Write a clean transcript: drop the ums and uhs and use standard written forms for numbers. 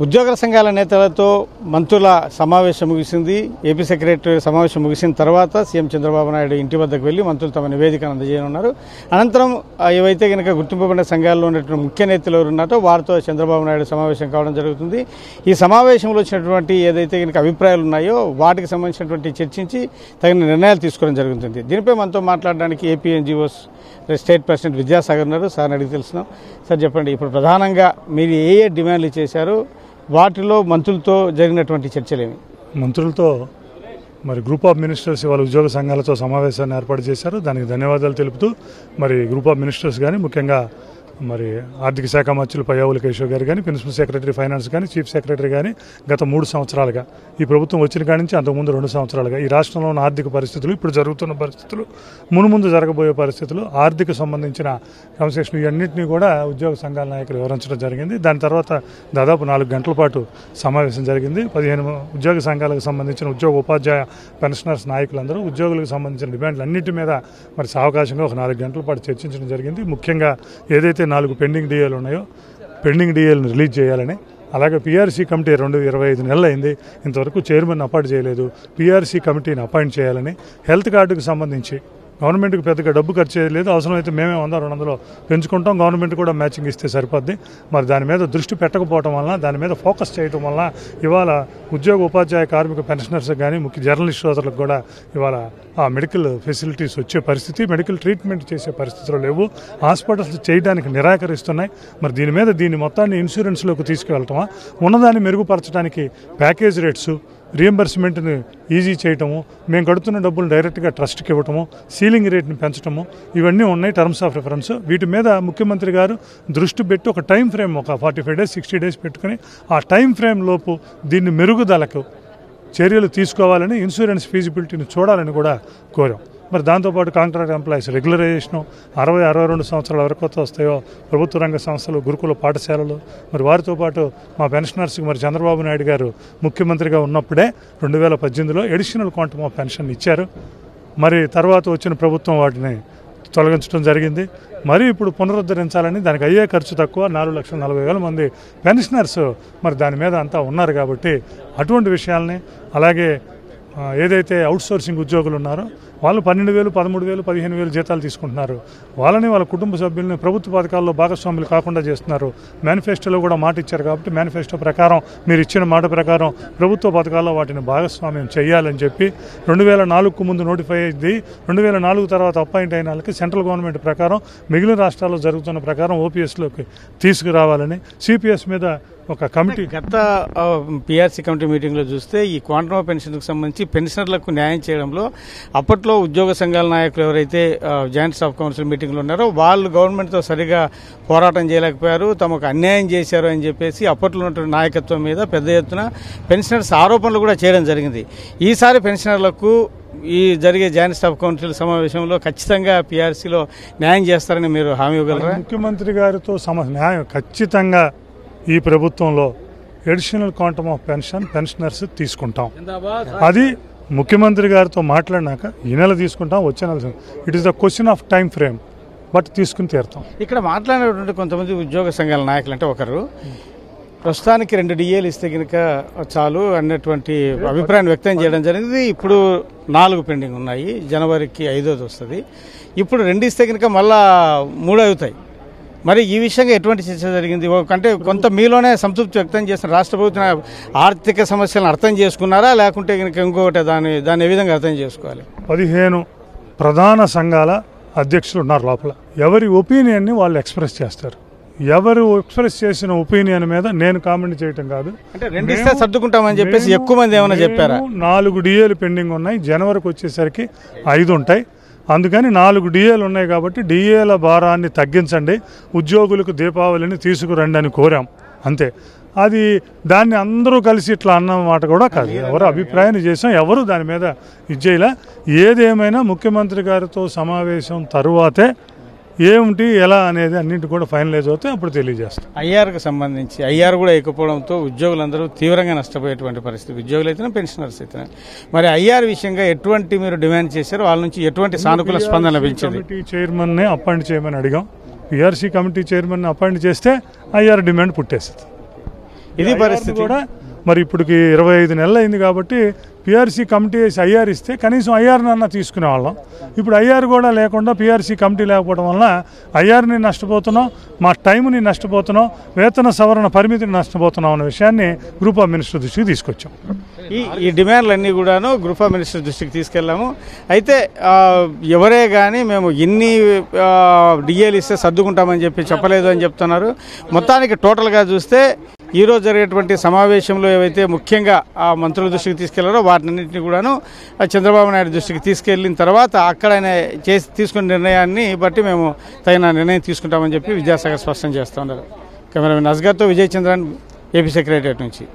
ఉద్యోగ సంఘాల నేతలతో మంత్రుల సమావేశం ముగిసింది. ఏపీ సెక్రటరీ సమావేశం ముగిసిన తర్వాత సీఎం చంద్రబాబు నాయుడు ఇంటి వద్దకు వెళ్లి మంత్రులు తమ నివేదికను అందజేయనున్నారు. అనంతరం ఏవైతే కనుక గుర్తింపబడిన సంఘాల్లో ఉన్నటువంటి ముఖ్య నేతలు ఎవరు ఉన్నారో వారితో చంద్రబాబు నాయుడు సమావేశం కావడం జరుగుతుంది. ఈ సమావేశంలో వచ్చినటువంటి ఏదైతే కనుక అభిప్రాయాలు ఉన్నాయో వాటికి సంబంధించినటువంటి చర్చించి తగిన నిర్ణయాలు తీసుకోవడం జరుగుతుంది. దీనిపై మనతో మాట్లాడడానికి AP NGOs state president Vidyasagar ఉన్నారు. సార్ అడిగి తెలుసుకున్నాం. సార్ చెప్పండి, ఇప్పుడు ప్రధానంగా మీరు ఏ డిమాండ్లు చేశారు, వాటిలో మంత్రులతో జరిగినటువంటి చర్చలేమి? మంత్రులతో మరి గ్రూప్ ఆఫ్ మినిస్టర్స్ ఇవాళ ఉద్యోగ సంఘాలతో సమావేశాన్ని ఏర్పాటు చేశారు. దానికి ధన్యవాదాలు తెలుపుతూ మరి గ్రూప్ ఆఫ్ మినిస్టర్స్ కానీ, ముఖ్యంగా మరి ఆర్థిక శాఖ మంత్రులు పయ్యావుల కేశవ్ గారు కానీ, ప్రిన్సిపల్ సెక్రటరీ ఫైనాన్స్ కానీ, చీఫ్ సెక్రటరీ కానీ గత 3 సంవత్సరాలుగా, ఈ ప్రభుత్వం వచ్చిన కాడి నుంచి అంతకుముందు 2 సంవత్సరాలుగా ఈ రాష్ట్రంలో ఉన్న ఆర్థిక పరిస్థితులు, ఇప్పుడు జరుగుతున్న పరిస్థితులు, మునుముందు జరగబోయే పరిస్థితులు, ఆర్థిక సంబంధించిన కన్సెషన్ ఇవన్నింటినీ కూడా ఉద్యోగ సంఘాల నాయకులు వివరించడం జరిగింది. దాని తర్వాత దాదాపు 4 గంటల పాటు సమావేశం జరిగింది. 15 ఉద్యోగ సంఘాలకు సంబంధించిన ఉద్యోగ ఉపాధ్యాయ పెన్షనర్స్ నాయకులందరూ ఉద్యోగులకు సంబంధించిన డిమాండ్లు అన్నింటి మీద మరి సావకాశంగా ఒక 4 గంటల పాటు చర్చించడం జరిగింది. ముఖ్యంగా ఏదైతే 4 పెండింగ్ డిఏలు ఉన్నాయో పెండింగ్ డిఏలను రిలీజ్ చేయాలని, అలాగే పీఆర్సీ కమిటీ 25 నెలలు అయింది, ఇంతవరకు చైర్మన్ అపాయింట్ చేయలేదు, పీఆర్సీ కమిటీని అపాయింట్ చేయాలని, హెల్త్ కార్డుకు సంబంధించి గవర్నమెంట్కి పెద్దగా డబ్బు ఖర్చు చేయలేదు, అవసరమైతే మేమే 100-200 పెంచుకుంటాం, గవర్నమెంట్ కూడా మ్యాచింగ్ ఇస్తే సరిపోద్ది. మరి దాని మీద దృష్టి పెట్టకపోవడం వలన, దాని మీద ఫోకస్ చేయడం వలన ఇవాళ ఉద్యోగ ఉపాధ్యాయ కార్మిక పెన్షనర్స్ కానీ, ముఖ్య జర్నలిస్ట్ సోదరులకు కూడా ఇవాళ ఆ మెడికల్ ఫెసిలిటీస్ వచ్చే పరిస్థితి, మెడికల్ ట్రీట్మెంట్ చేసే పరిస్థితులు లేవు, హాస్పిటల్స్ చేయడానికి నిరాకరిస్తున్నాయి. మరి దీని మొత్తాన్ని ఇన్సూరెన్స్లోకి తీసుకువెళ్ళటమా, ఉన్నదాన్ని మెరుగుపరచడానికి ప్యాకేజ్ రేట్స్, రీఎంబర్స్మెంట్ని ఈజీ చేయటము, మేము కడుతున్న డబ్బులు డైరెక్ట్గా ట్రస్ట్కి ఇవ్వటము, సీలింగ్ రేట్ని పెంచడము, ఇవన్నీ ఉన్నాయి టర్మ్స్ ఆఫ్ రిఫరెన్స్. వీటి మీద ముఖ్యమంత్రి గారు దృష్టి పెట్టి ఒక టైం ఫ్రేమ్, ఒక 45 days 60 days పెట్టుకుని ఆ టైం ఫ్రేమ్ లోపు దీన్ని మెరుగుదలకు చర్యలు తీసుకోవాలని, ఇన్సూరెన్స్ ఫీజిబిలిటీని చూడాలని కూడా కోరాం. మరి దాంతోపాటు కాంట్రాక్ట్ ఎంప్లాయీస్ రెగ్యులరైజేషను 60-62 సంవత్సరాల వరకు వస్తాయో ప్రభుత్వ రంగ సంస్థలు, గురుకుల పాఠశాలలు, మరి వారితో పాటు మా పెన్షనర్స్కి మరి చంద్రబాబు నాయుడు గారు ముఖ్యమంత్రిగా ఉన్నప్పుడే 2018లో ఎడిషనల్ క్వాంటమ్ ఆఫ్ పెన్షన్ ఇచ్చారు. మరి తర్వాత వచ్చిన ప్రభుత్వం వాటిని తొలగించడం జరిగింది. మరి ఇప్పుడు పునరుద్ధరించాలని, దానికి అయ్యే ఖర్చు తక్కువ, 4,40,000 మంది పెన్షనర్స్ మరి దాని మీద అంతా ఉన్నారు. కాబట్టి అటువంటి విషయాల్ని, అలాగే ఏదైతే అవుట్సోర్సింగ్ ఉద్యోగులు ఉన్నారో వాళ్ళు 12,000, 13,000, 15,000 జీతాలు తీసుకుంటున్నారు. వాళ్ళని, వాళ్ళ కుటుంబ సభ్యులని ప్రభుత్వ పథకాల్లో భాగస్వాములు కాకుండా చేస్తున్నారు. మేనిఫెస్టోలో కూడా మాట ఇచ్చారు కాబట్టి మేనిఫెస్టో ప్రకారం, మీరు ఇచ్చిన మాట ప్రకారం ప్రభుత్వ పథకాల్లో వాటిని భాగస్వామ్యం చేయాలని చెప్పి 2004కు ముందు నోటిఫై అయింది. 2004 తర్వాత అపాయింట్ అయిన వాళ్ళకి సెంట్రల్ గవర్నమెంట్ ప్రకారం, మిగిలిన రాష్ట్రాల్లో జరుగుతున్న ప్రకారం ఓపీఎస్లోకి తీసుకురావాలని, సిపిఎస్ మీద ఒక కమిటీ. గత పీఆర్సీ కమిటీ మీటింగ్లో చూస్తే ఈ క్వాంటమ్ ఆఫ్ పెన్షన్కి సంబంధించి పెన్షనర్లకు న్యాయం చేయడంలో అప్పట్లో ఉద్యోగ సంఘాల నాయకులు ఎవరైతే జాయింట్ స్టాఫ్ కౌన్సిల్ మీటింగ్లో ఉన్నారో వాళ్ళు గవర్నమెంట్తో సరిగా పోరాటం చేయలేకపోయారు, తమకు అన్యాయం చేశారు అని చెప్పేసి అప్పట్లో ఉన్నటువంటి నాయకత్వం మీద పెద్ద ఎత్తున పెన్షనర్స్ ఆరోపణలు కూడా చేయడం జరిగింది. ఈసారి పెన్షనర్లకు ఈ జరిగే జాయింట్ స్టాఫ్ కౌన్సిల్ సమావేశంలో ఖచ్చితంగా పీఆర్సీలో న్యాయం చేస్తారని మీరు హామీ ఇవ్వగలరా? ముఖ్యమంత్రి గారితో న్యాయం ఖచ్చితంగా ఈ ప్రభుత్వంలో ఎడిషనల్ క్వాంటమ్ ఆఫ్ పెన్షనర్స్ తీసుకుంటాం. అది ముఖ్యమంత్రి గారితో మాట్లాడినాక ఈ నెల తీసుకుంటాం, వచ్చే నెల. It is the question of time frame, but తీసుకుని తీరుతాం. ఇక్కడ మాట్లాడినటువంటి కొంతమంది ఉద్యోగ సంఘాల నాయకులు అంటే ఒకరు ప్రస్తుతానికి 2 DAలు ఇస్తే కనుక చాలు అన్నటువంటి అభిప్రాయాన్ని వ్యక్తం చేయడం జరిగింది. ఇప్పుడు 4 పెండింగ్ ఉన్నాయి, జనవరికి 5వ వస్తుంది. ఇప్పుడు 2 ఇస్తే కనుక మళ్ళా 3 అవుతాయి. మరి ఈ విషయంగా ఎటువంటి చర్చ జరిగింది? అంటే కొంత మీలోనే సంతృప్తి వ్యక్తం చేసిన రాష్ట్ర ప్రభుత్వం ఆర్థిక సమస్యలను అర్థం చేసుకున్నారా, లేకుంటే కనుక ఇంకొకటి దాన్ని ఏ విధంగా అర్థం చేసుకోవాలి? 15 ప్రధాన సంఘాల అధ్యక్షులు ఉన్నారు లోపల. ఎవరి ఒపీనియన్ని వాళ్ళు ఎక్స్ప్రెస్ చేస్తారు. ఎవరు ఎక్స్ప్రెస్ చేసిన ఒపీనియన్ మీద నేను కామెంట్ చేయటం కాదు. అంటే 2 ఇస్తే సర్దుకుంటామని చెప్పేసి ఎక్కువ మంది ఏమైనా చెప్పారా? 4 DAలు పెండింగ్ ఉన్నాయి, జనవరికి వచ్చేసరికి 5 ఉంటాయి. అందుకని 4 DAలు ఉన్నాయి కాబట్టి DAల భారాన్ని తగ్గించండి, ఉద్యోగులకు దీపావళిని తీసుకురండి అని కోరాం, అంతే. అది దాన్ని అందరూ కలిసి ఇట్లా అన్నమాట కూడా కాదు. ఎవరు అభిప్రాయాన్ని చేసాం, ఎవరు దాని మీద ఇచ్చేలా. ఏదేమైనా ముఖ్యమంత్రి గారితో సమావేశం తరువాతే ఏమిటి ఎలా అనేది అన్నింటి కూడా ఫైనలైజ్ అవుతే అప్పుడు తెలియజేస్తాం. ఐఆర్కు సంబంధించి ఐఆర్ కూడా ఇకపోవడంతో ఉద్యోగులందరూ తీవ్రంగా నష్టపోయేటువంటి పరిస్థితి, ఉద్యోగులు అయితేనే పెన్షనర్స్ అయితేనే. మరి ఐఆర్ విషయంగా ఎటువంటి మీరు డిమాండ్ చేశారు, వాళ్ళ నుంచి ఎటువంటి సానుకూల స్పందన లభించింది? కమిటీ చైర్మన్ని అపాయింట్ చేయమని అడిగాం. పీఆర్సీ కమిటీ చైర్మన్ అపాయింట్ చేస్తే ఐఆర్ డిమాండ్ పుట్టేస్తుంది. ఇది పరిస్థితి కూడా మరి ఇప్పటికి 25 నెలలు అయింది కాబట్టి పిఆర్సీ కమిటీ వేసి ఐఆర్ ఇస్తే కనీసం ఐఆర్నన్నా తీసుకునే వాళ్ళం. ఇప్పుడు ఐఆర్ కూడా లేకుండా పిఆర్సీ కమిటీ లేకపోవడం వలన ఐఆర్ని నష్టపోతున్నాం, మా టైంని నష్టపోతున్నాం, వేతన సవరణ పరిమితిని నష్టపోతున్నాం అనే విషయాన్ని గ్రూప్ ఆఫ్ మినిస్టర్ దృష్టికి తీసుకొచ్చాం. ఈ డిమాండ్లన్నీ కూడాను గ్రూప్ ఆఫ్ మినిస్టర్ దృష్టికి తీసుకెళ్ళాము. అయితే ఎవరే కానీ మేము ఎన్ని డిఏలు ఇస్తే సర్దుకుంటామని చెప్పలేదు అని చెప్తున్నారు. మొత్తానికి టోటల్గా చూస్తే ఈరోజు జరిగేటువంటి సమావేశంలో ఏవైతే ముఖ్యంగా ఆ మంత్రుల దృష్టికి తీసుకెళ్లారో వాటిన్నింటినీ కూడాను చంద్రబాబు నాయుడు దృష్టికి తీసుకెళ్లిన తర్వాత అక్కడ ఆయన తీసుకున్న నిర్ణయాన్ని బట్టి మేము తగిన నిర్ణయం తీసుకుంటామని చెప్పి విద్యాసాగర్ స్పష్టం చేస్తున్నారు. కెమెరామెన్ అస్గర్తో విజయ్ చంద్రన్, ఏపీ సెక్రటరియట్ నుంచి.